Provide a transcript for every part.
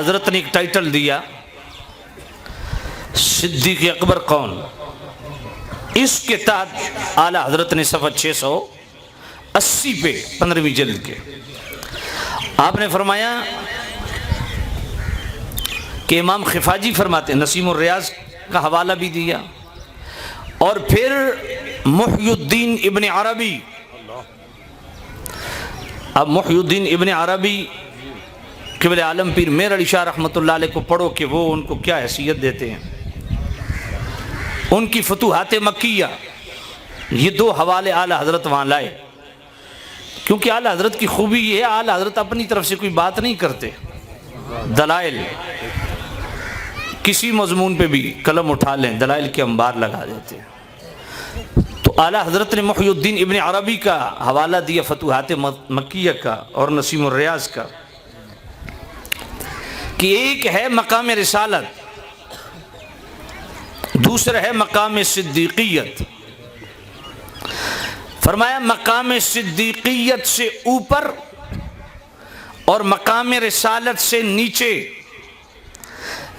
حضرت نے ایک ٹائٹل دیا صدیق اکبر کون. اس کے تحت اعلیٰ حضرت نے صفحہ 680 پہ 15ویں جلد کے آپ نے فرمایا کہ امام خفاجی فرماتے ہیں، نسیم الریاض کا حوالہ بھی دیا، اور پھر محی الدین ابن عربی. اب محی الدین ابن عربی قبلِ عالم پیر میر علی شاہ رحمۃ اللہ علیہ کو پڑھو کہ وہ ان کو کیا حیثیت دیتے ہیں. ان کی فتوحات مکیہ، یہ دو حوالے اعلیٰ حضرت وہاں لائے، کیونکہ اعلیٰ حضرت کی خوبی یہ ہے اعلیٰ حضرت اپنی طرف سے کوئی بات نہیں کرتے، دلائل کسی مضمون پہ بھی قلم اٹھا لیں دلائل کے انبار لگا دیتے ہیں. تو اعلیٰ حضرت نے محی الدین ابن عربی کا حوالہ دیا فتوحات مکیہ کا اور نسیم الریاض کا، کہ ایک ہے مقام رسالت، دوسرا ہے مقام صدیقیت. فرمایا مقام صدیقیت سے اوپر اور مقام رسالت سے نیچے،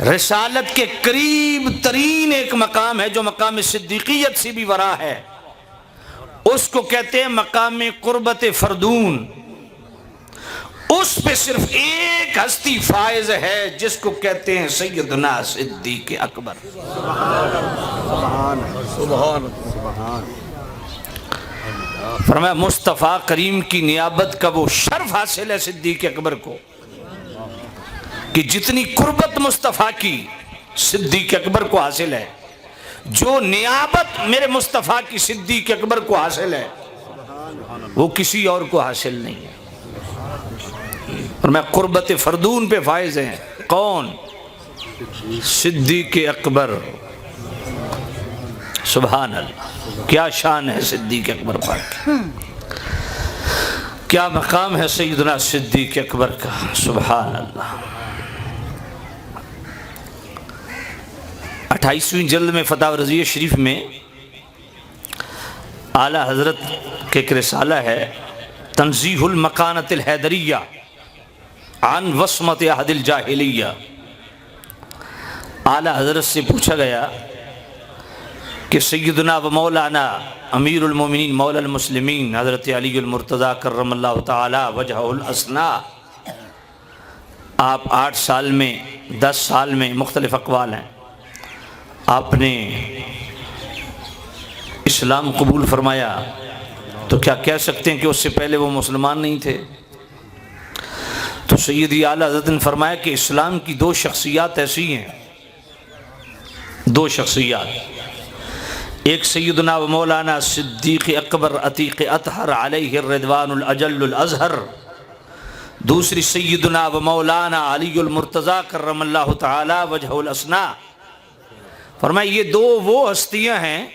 رسالت کے قریب ترین ایک مقام ہے جو مقام صدیقیت سے بھی ورا ہے، اس کو کہتے ہیں مقام قربت فردون. اس پہ صرف ایک ہستی فائز ہے جس کو کہتے ہیں سیدنا صدیق اکبر. فرمایا مصطفیٰ کریم کی نیابت کا وہ شرف حاصل ہے صدیق اکبر کو کہ جتنی قربت مصطفیٰ کی صدیق اکبر کو حاصل ہے، جو نیابت میرے مصطفیٰ کی صدیق اکبر کو حاصل ہے وہ کسی اور کو حاصل نہیں ہے. اور میں قربت فردون پہ فائز ہیں. کون؟ صدیق اکبر. سبحان اللہ، کیا شان ہے صدیق اکبر پاک، کیا مقام ہے سیدنا صدیق اکبر کا. سبحان اللہ. 28ویں جلد میں فتاوی رضیہ شریف میں اعلیٰ حضرت کے ایک رسالہ ہے تنزیہ المکانۃ الحیدریہ عن وصمۃ عہد الجاہلیہ. اعلیٰ حضرت سے پوچھا گیا کہ سیدنا و مولانا امیر المومنین مولا المسلمین حضرت علی المرتضیٰ کرم اللہ تعالی وجہہ الاسنا، آپ 8 سال میں 10 سال میں مختلف اقوال ہیں، آپ نے اسلام قبول فرمایا، تو کیا کہہ سکتے ہیں کہ اس سے پہلے وہ مسلمان نہیں تھے؟ تو سیدی اعلیٰ حضرت نے فرمایا کہ اسلام کی 2 شخصیات ایسی ہیں، 2 شخصیات، ایک سیدنا و مولانا صدیق اکبر عتیق اطہر علیہ الرضوان الاجل الازہر، دوسری سیدنا و مولانا علی المرتضیٰ کرم اللہ تعالی وجہ الاسنا. فرمایا یہ 2 وہ ہستیاں ہیں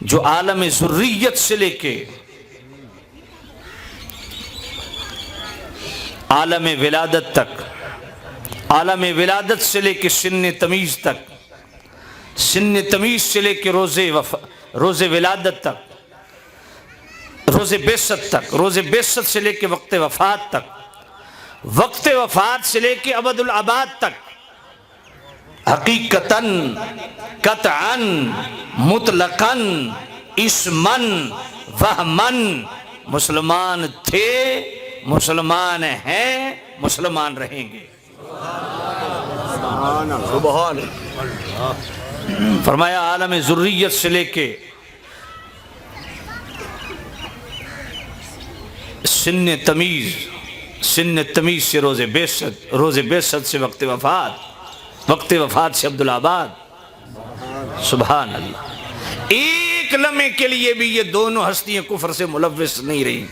جو عالم ذریت سے لے کے عالم ولادت تک، عالم ولادت سے لے کے سن تمیز تک، سن تمیز سے لے کے روز ولادت تک، روز بعثت تک، روز بعثت سے لے کے وقت وفات تک، وقت وفات سے لے کے ابد الآباد تک، حقیقتاً قطعاً مطلقاً اسماً وہماً مسلمان تھے، مسلمان ہیں، مسلمان رہیں گے. سبحان. فرمایا عالم ذریت سے لے کے سن تمیز، سن تمیز سے روز بعثت، روز بعثت سے وقت وفات، وقت وفات سے عبدالآباد. سبحان اللہ. ایک لمحے کے لیے بھی یہ دونوں ہستیاں کفر سے ملوث نہیں رہی.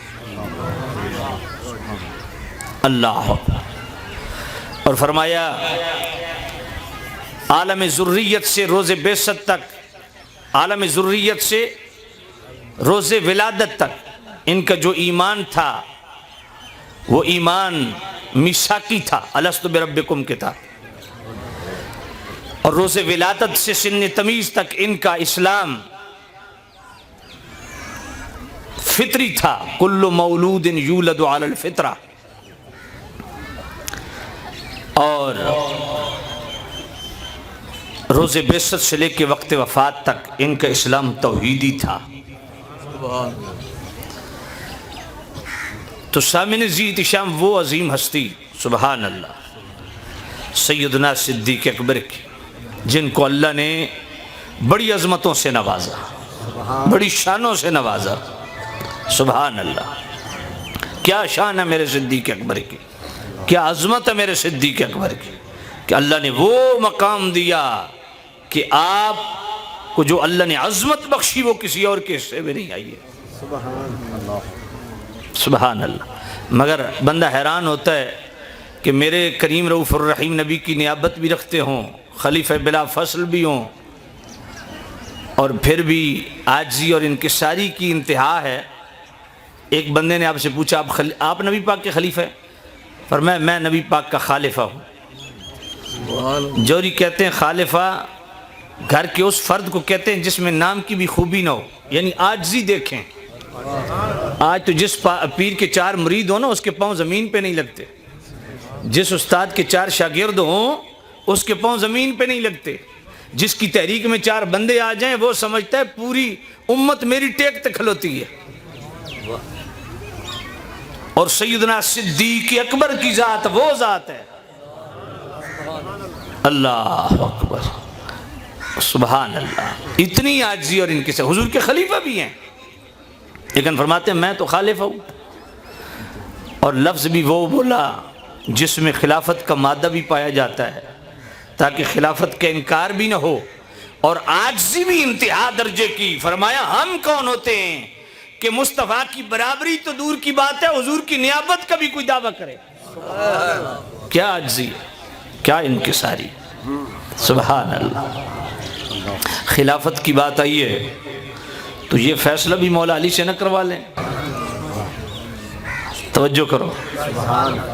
اللہ. اور فرمایا عالم ذریت سے روز بعثت تک، عالم ذریت سے روز ولادت تک ان کا جو ایمان تھا وہ ایمان میثاقی تھا، الست بربکم کے تھا. اور روز ولادت سے سن تمیز تک ان کا اسلام فطری تھا. کل مولود یولد علی الفطرہ. اور روز بعثت سے لے کے وقت وفات تک ان کا اسلام توحیدی تھا۔ تو سامعین ذی احتشام وہ عظیم ہستی سبحان اللہ سیدنا صدیق اکبر کی، جن کو اللہ نے بڑی عظمتوں سے نوازا، بڑی شانوں سے نوازا، سبحان اللہ۔ کیا شان ہے میرے صدیق اکبر کی، کیا عظمت ہے میرے صدیق اکبر کی، کہ اللہ نے وہ مقام دیا کہ آپ کو جو اللہ نے عظمت بخشی وہ کسی اور کے حصے میں نہیں آئی ہے، سبحان اللہ۔ مگر بندہ حیران ہوتا ہے کہ میرے کریم رؤوف الرحیم نبی کی نیابت بھی رکھتے ہوں، خلیفہ بلا فصل بھی ہوں، اور پھر بھی عاجزی اور انکساری کی انتہا ہے۔ ایک بندے نے آپ سے پوچھا آپ نبی پاک کے خلیفہ ہیں؟ فرمایا میں نبی پاک کا خالفہ ہوں۔ جوہری کہتے ہیں خالفہ گھر کے اس فرد کو کہتے ہیں جس میں نام کی بھی خوبی نہ ہو، یعنی عاجزی دیکھیں۔ آج تو جس پیر کے 4 مرید ہوں نا اس کے پاؤں زمین پہ نہیں لگتے، جس استاد کے 4 شاگرد ہوں اس کے پاؤں زمین پہ نہیں لگتے، جس کی تحریک میں 4 بندے آ جائیں وہ سمجھتا ہے پوری امت میری ٹیک تک کھلوتی ہے۔ اور سیدنا صدیق اکبر کی ذات وہ ذات ہے، اللہ اکبر سبحان اللہ، اتنی عاجزی اور ان کے سے حضور کے خلیفہ بھی ہیں، لیکن فرماتے ہیں میں تو خالفہ ہوں۔ اور لفظ بھی وہ بولا جس میں خلافت کا مادہ بھی پایا جاتا ہے تاکہ خلافت کا انکار بھی نہ ہو، اور عاجزی بھی انتہا درجے کی۔ فرمایا ہم کون ہوتے ہیں کہ مصطفیٰ کی برابری تو دور کی بات ہے حضور کی نیابت کا بھی کوئی دعویٰ کرے۔ کیا عاجزی ہے، کیا انکساری، سبحان اللہ۔ خلافت کی بات آئی ہے تو یہ فیصلہ بھی مولا علی سے نہ کروا لیں، توجہ کرو۔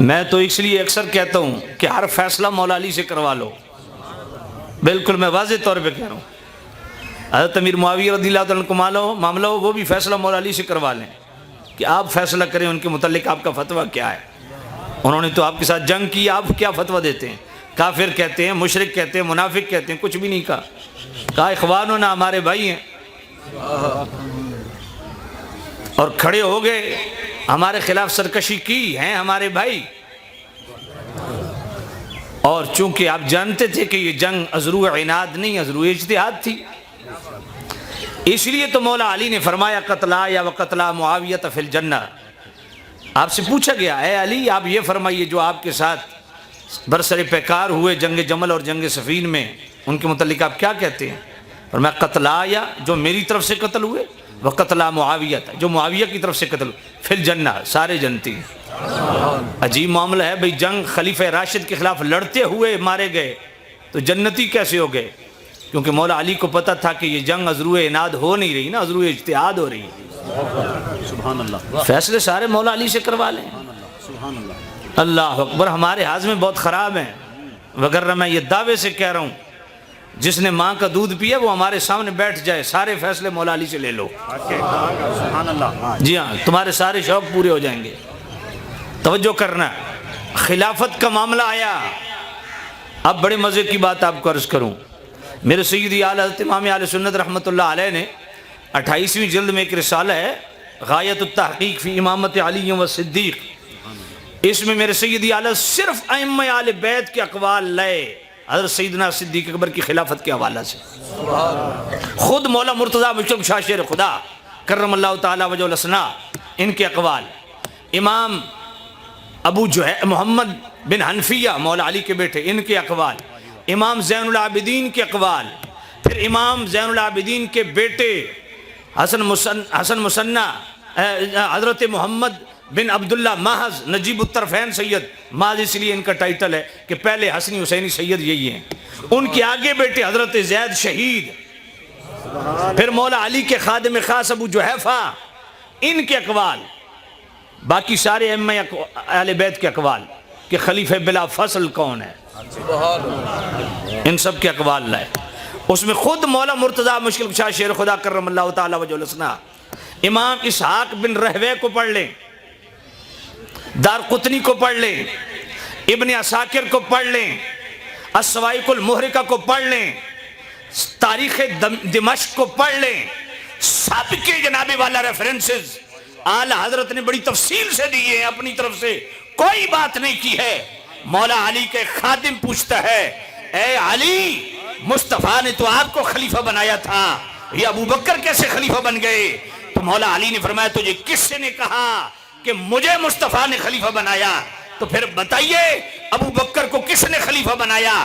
میں تو اس لیے اکثر کہتا ہوں کہ ہر فیصلہ مولا علی سے کروا لو، بالکل میں واضح طور پہ کہہ رہا ہوں۔ حضرت امیر معاویہ رضی اللہ عنہ کو معاملہ ہو وہ بھی فیصلہ مولا علی سے کروا لیں کہ آپ فیصلہ کریں ان کے متعلق آپ کا فتویٰ کیا ہے۔ انہوں نے تو آپ کے ساتھ جنگ کی، آپ کیا فتویٰ دیتے ہیں؟ کافر کہتے ہیں، مشرک کہتے ہیں، منافق کہتے ہیں، کچھ بھی نہیں کہا، کہا اخواننا ہمارے بھائی ہیں، اور کھڑے ہو گئے، ہمارے خلاف سرکشی کی، ہیں ہمارے بھائی۔ اور چونکہ آپ جانتے تھے کہ یہ جنگ ازرو عناد نہیں ازرو اجتہاد تھی، اس لیے تو مولا علی نے فرمایا قتلا یا وقتلا معاویہ فی الجنہ۔ آپ سے پوچھا گیا اے علی آپ یہ فرمائیے جو آپ کے ساتھ برسر پیکار ہوئے جنگ جمل اور جنگ صفین میں، ان کے متعلق آپ کیا کہتے ہیں؟ فرمایا قتلا یا جو میری طرف سے قتل ہوئے، وقتلا معاویہ جو معاویہ کی طرف سے قتل ہوئے، فی الجنہ سارے جنتی۔ عجیب معاملہ ہے بھئی، جنگ خلیفہ راشد کے خلاف لڑتے ہوئے مارے گئے تو جنتی کیسے ہو گئے؟ کیونکہ مولا علی کو پتہ تھا کہ یہ جنگ ازرو عناد ہو نہیں رہی نا، ازرو اجتہاد ہو رہی ہے۔ سبحان اللہ، فیصلے سارے مولا علی سے کروا لیں۔ سبحان اللہ، اللہ اکبر۔ ہمارے ہاضمے بہت خراب ہیں، وگرنہ میں یہ دعوے سے کہہ رہا ہوں جس نے ماں کا دودھ پیا وہ ہمارے سامنے بیٹھ جائے، سارے فیصلے مولا علی سے لے لو۔ سبحان اللہ، جی ہاں، تمہارے سارے شوق پورے ہو جائیں گے۔ توجہ کرنا، خلافت کا معاملہ آیا۔ اب بڑے مزے کی بات آپ کو عرض کروں، میرے سیدی اعلیٰ حضرت امام اہل سنت رحمۃ اللہ علیہ نے 28ویں جلد میں ایک رسالہ ہے غایت التحقیق فی امامت علی و صدیق، اس میں میرے سیدی اعلیٰ صرف ائمہ اہل بیت کے اقوال لائے حضرت سیدنا صدیق اکبر کی خلافت کے حوالہ سے۔ خود مولا مرتضیٰ مشتبہ شاہ شیر خدا کرم اللہ تعالی وجہ الحسنہ ان کے اقوال، امام ابو محمد بن حنفیہ مولا علی کے بیٹے ان کے اقوال، امام زین العابدین کے اقوال، پھر امام زین العابدین کے بیٹے حسن مصنع حضرت محمد بن عبداللہ محض نجیب الطرفین سید، محض اس لیے ان کا ٹائٹل ہے کہ پہلے حسنی حسینی سید یہی ہیں، ان کے آگے بیٹے حضرت زید شہید، پھر مولا علی کے خادم خاص ابو جحیفہ ان کے اقوال، باقی سارے ائمہ اہل بیت کے اقوال کہ خلیفہ بلا فصل کون ہے، ان سب کے اقوال لائے۔ اس میں خود مولا مرتضیٰ مشکل شاہ شیر خدا کرم اللہ تعالی وجہ الحسنہ امام اسحاق بن رہوے کو پڑھ لیں، دار قطنی کو پڑھ لیں، ابن عساکر کو پڑھ لیں، الصواعق المحرقہ کو پڑھ لیں، تاریخ دمشق کو پڑھ لیں، سب کے جناب والا ریفرنسز اعلی حضرت نے بڑی تفصیل سے دیے ہیں، اپنی طرف سے کوئی بات نہیں کی ہے۔ مولا علی کے خادم پوچھتا ہے، اے علی، مصطفیٰ نے تو آپ کو خلیفہ بنایا تھا، یہ ابو بکر کیسے خلیفہ بن گئے؟ تو مولا علی نے فرمایا، تجھے کس نے کہا کہ مجھے مصطفیٰ نے خلیفہ بنایا؟ تو پھر بتائیے ابو بکر کو کس نے خلیفہ بنایا؟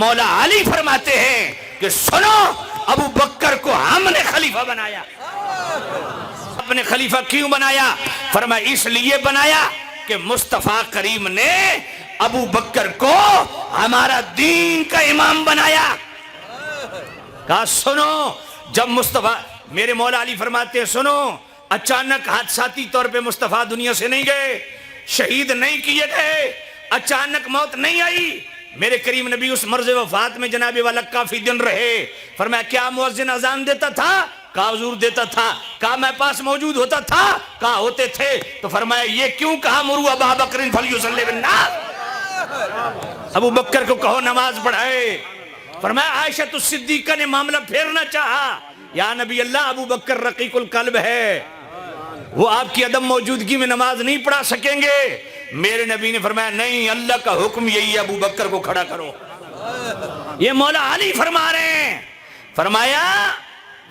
مولا علی فرماتے ہیں کہ سنو، ابو بکر کو ہم نے خلیفہ بنایا۔ اپنے خلیفہ کیوں بنایا؟ فرمایا اس لیے بنایا کہ مصطفیٰ کریم نے ابو بکر کو ہمارا دین کا امام بنایا۔ کہا سنو، جب مصطفیٰ، میرے مولا علی فرماتے ہیں سنو، اچانک حادثاتی طور پہ مصطفیٰ دنیا سے نہیں گئے، شہید نہیں کیے گئے، اچانک موت نہیں آئی۔ میرے کریم نبی اس مرض وفات میں جناب والا کافی دن رہے۔ فرمایا کیا مؤذن اذان دیتا تھا؟ کہا حضور دیتا تھا۔ کہا میں پاس موجود ہوتا تھا؟ کہا ہوتے تھے۔ تو فرمایا یہ کیوں کہا مروا ابا بکر فلیصلی بالناس، ابو بکر کو کہو نماز پڑھائے۔ فرمایا عائشہ صدیقہ نے معاملہ پھیرنا چاہا، یا نبی اللہ ابو بکر رقیق القلب ہے، وہ آپ کی عدم موجودگی میں نماز نہیں پڑھا سکیں گے۔ میرے نبی نے فرمایا نہیں، اللہ کا حکم یہی ہے، ابو بکر کو کھڑا کرو۔ یہ مولا علی فرما رہے ہیں۔ فرمایا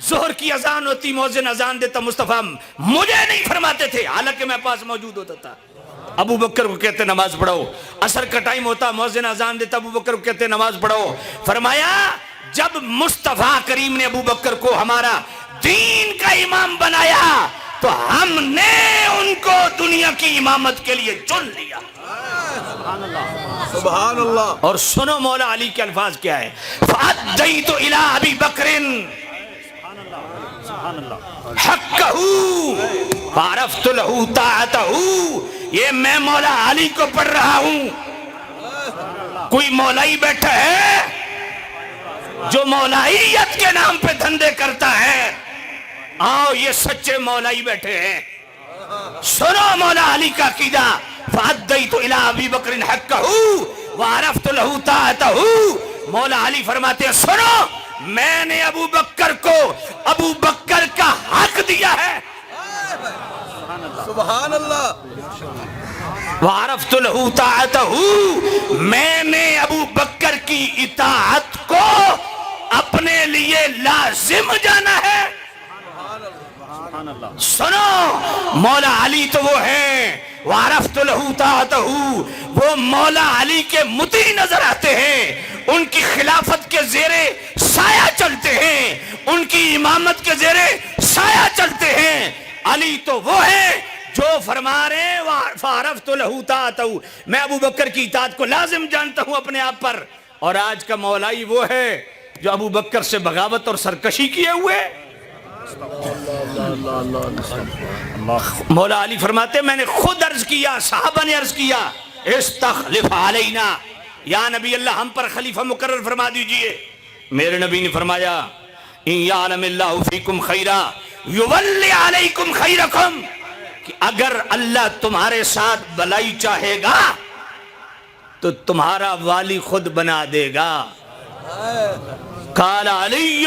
ظہر کی اذان ہوتی، مؤذن اذان دیتا، مصطفیٰ مجھے نہیں فرماتے تھے، حالانکہ میں پاس موجود ہوتا تھا۔ ابو بکر کو کہتے نماز پڑھو۔ عصر کا ٹائم ہوتا، مؤذن اذان دیتا، ابو بکر کو کہتے نماز پڑھو۔ فرمایا جب مصطفیٰ کریم نے ابو بکر کو ہمارا دین کا امام بنایا تو ہم نے ان کو دنیا کی امامت کے لیے چن لیا۔ سبحان اللہ۔ اور سنو مولا علی کے الفاظ کیا ہے، فَأَدَّيْتُ إِلَىٰ أَبِي بَكْرٍ حَقَّهُ فَعَرَفْتُ لَهُ طَاعَتَهُ۔ یہ میں مولا علی کو پڑھ رہا ہوں۔ کوئی مولائی بیٹھا ہے جو مولائیت کے نام پہ دھندے کرتا ہے؟ آؤ یہ سچے مولائی بیٹھے ہیں، سنو مولا علی کا عقیدہ۔ فَأَدَّيْتُ إِلَىٰ أَبِي بَكْرٍ حَقَّهُ وَعَرَفْتُ لَهُ طَاعَتَهُ۔ مولا علی فرماتے ہیں سنو، میں نے ابو بکر کو ابو بکر کا حق دیا ہے۔ سبحان اللہ۔ وَعَرَفْتُ لَهُ طَاعَتَهُ، میں نے ابو بکر کی اطاعت کو اپنے لیے لازم جانا ہے۔ سنو مولا علی تو وہ ہیں، وَعَرَفْتُ لَهُ طَاعَتَهُ، وہ مولا علی کے مطیع نظر آتے ہیں، ان کی خلافت کے زیر سایہ چلتے ہیں، ان کی امامت کے زیر سایہ چلتے ہیں۔ علی تو وہ ہیں جو فرما رہے ہیں فَعَرَفْتُ لَهُ طَاعَتَهُ، میں ابو بکر کی اطاعت کو لازم جانتا ہوں اپنے آپ پر۔ اور آج کا مولائی وہ ہے جو ابو بکر سے بغاوت اور سرکشی کیے ہوئے۔ مولا علی فرماتے میں نے خود عرض کیا، صحابہ نے عرض کیا، استخلف علینا، یا نبی اللہ ہم پر خلیفہ مقرر فرما دیجئے۔ میرے نبی نے فرمایا ان یعلم اللہ فیکم خیرا یولی علیکم خیرکم، کہ اگر اللہ تمہارے ساتھ بلائی چاہے گا تو تمہارا والی خود بنا دے گا۔ قال علی،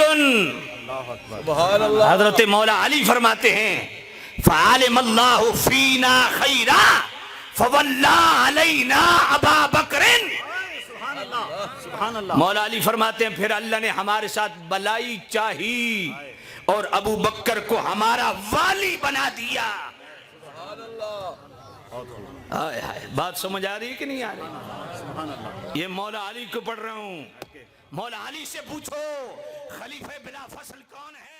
حضرت مولا علی فرماتے ہیں فعلم اللہ فینا خیرا فولا علینا ابا بکر۔ مولا علی فرماتے ہیں پھر اللہ نے ہمارے ساتھ بلائی چاہی اور ابو بکر کو ہمارا والی بنا دیا۔ بات سمجھ آ رہی ہے کہ نہیں آ رہی؟ یہ مولا علی کو پڑھ رہا ہوں۔ مولا علی سے پوچھو خلیفہ بلا فصل کون ہے؟